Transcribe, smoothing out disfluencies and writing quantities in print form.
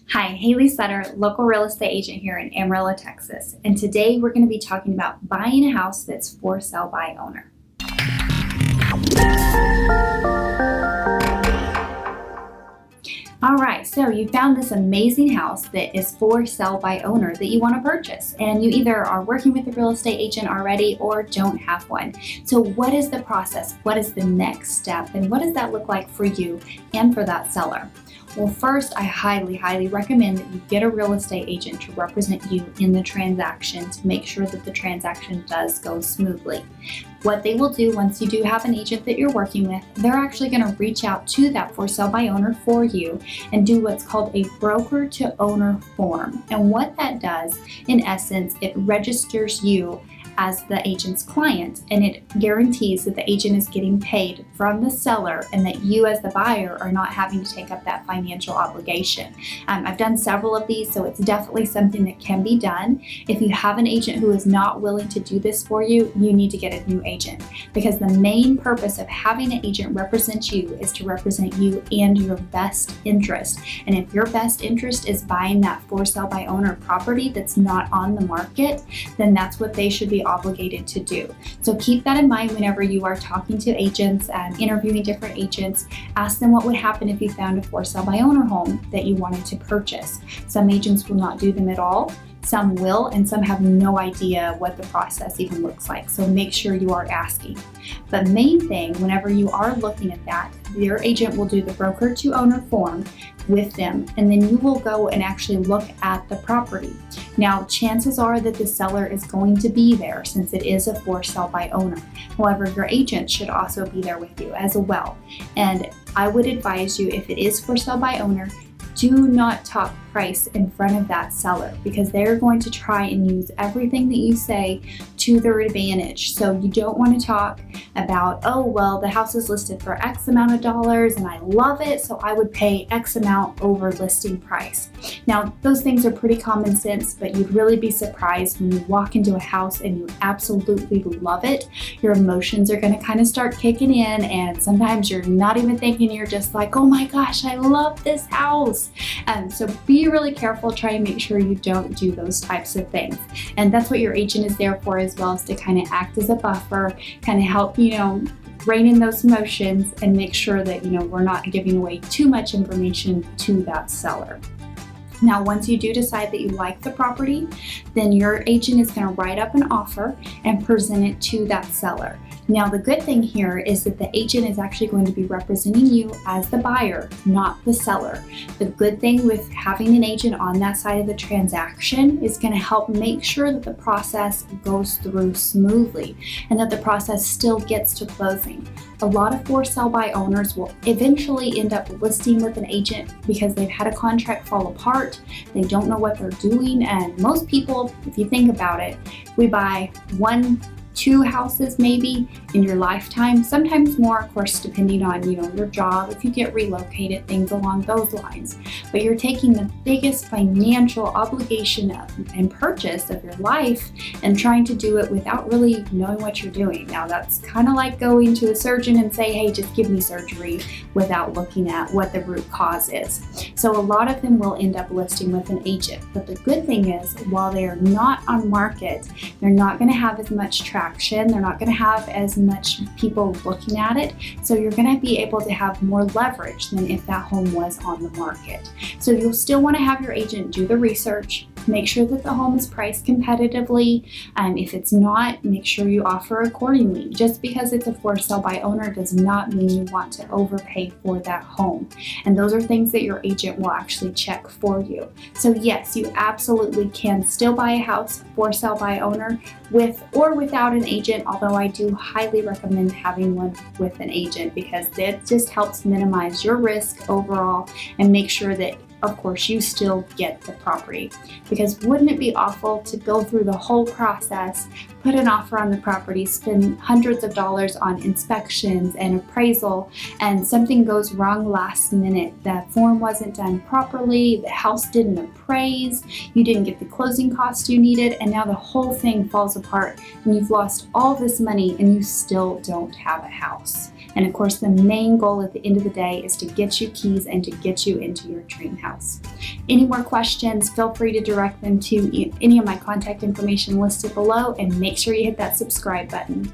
Hi, Haley Sutter, local real estate agent here in Amarillo, Texas. And today we're going to be talking about buying a house that's for sale by owner. All right, so you found this amazing house that is for sale by owner that you want to purchase, and you either are working with a real estate agent already or don't have one. So what is the process? What is the next step? And what does that look like for you and for that seller? Well, first, I highly recommend that you get a real estate agent to represent you in the transaction to make sure that the transaction does go smoothly. What they will do once you do have an agent that you're working with, they're actually going to reach out to that for sale by owner for you and do what's called a broker to owner form. And what that does, in essence, it registers you as the agent's client, and it guarantees that the agent is getting paid from the seller and that you as the buyer are not having to take up that financial obligation. I've done several of these, so it's definitely something that can be done. If you have an agent who is not willing to do this for you, you need to get a new agent, because the main purpose of having an agent represent you is to represent you and your best interest. And if your best interest is buying that for sale by owner property that's not on the market, then that's what they should be obligated to do. So keep that in mind whenever you are talking to agents and interviewing different agents. Ask them what would happen if you found a for sale by owner home that you wanted to purchase. Some agents will not do them at all. Some will, and some have no idea what the process even looks like. So make sure you are asking. But main thing, whenever you are looking at that, your agent will do the broker to owner form with them, and then you will go and actually look at the property. Now, chances are that the seller is going to be there since it is a for sale by owner. However, your agent should also be there with you as well. And I would advise you, if it is for sale by owner, do not talk price in front of that seller, because they're going to try and use everything that you say to their advantage. So you don't want to talk about, oh, well, the house is listed for X amount of dollars and I love it, so I would pay X amount over listing price. Now, those things are pretty common sense, but you'd really be surprised when you walk into a house and you absolutely love it. Your emotions are going to kind of start kicking in, and sometimes you're not even thinking, you're just like, oh my gosh, I love this house. So be really careful. Try and make sure you don't do those types of things. And that's what your agent is there for as well, is to kind of act as a buffer, kind of help, rein in those emotions and make sure that, we're not giving away too much information to that seller. Now, once you do decide that you like the property, then your agent is going to write up an offer and present it to that seller. Now, the good thing here is that the agent is actually going to be representing you as the buyer, not the seller. The good thing with having an agent on that side of the transaction is going to help make sure that the process goes through smoothly and that the process still gets to closing. A lot of for sale by owners will eventually end up listing with an agent because they've had a contract fall apart, they don't know what they're doing, and most people, if you think about it, we buy 1-2 houses maybe in your lifetime, sometimes more, of course, depending on your job, if you get relocated, things along those lines. But you're taking the biggest financial obligation and purchase of your life and trying to do it without really knowing what you're doing. Now, that's kind of like going to a surgeon and say, hey, just give me surgery, without looking at what the root cause is. So a lot of them will end up listing with an agent. But the good thing is, while they are not on market, they're not going to have as much traction. They're not going to have as much people looking at it. So you're going to be able to have more leverage than if that home was on the market. So you'll still want to have your agent do the research, make sure that the home is priced competitively. If it's not, make sure you offer accordingly. Just because it's a for sale by owner does not mean you want to overpay for that home. And those are things that your agent will actually check for you. So yes, you absolutely can still buy a house for sale by owner with or without an agent, although I do highly recommend having one with an agent, because that just helps minimize your risk overall and make sure that, of course, you still get the property. Because wouldn't it be awful to go through the whole process, put an offer on the property, spend hundreds of dollars on inspections and appraisal, and something goes wrong last minute? The form wasn't done properly, the house didn't appraise, you didn't get the closing costs you needed, and now the whole thing falls apart and you've lost all this money and you still don't have a house. And of course, the main goal at the end of the day is to get you keys and to get you into your dream house. Any more questions, feel free to direct them to any of my contact information listed below, and make sure you hit that subscribe button.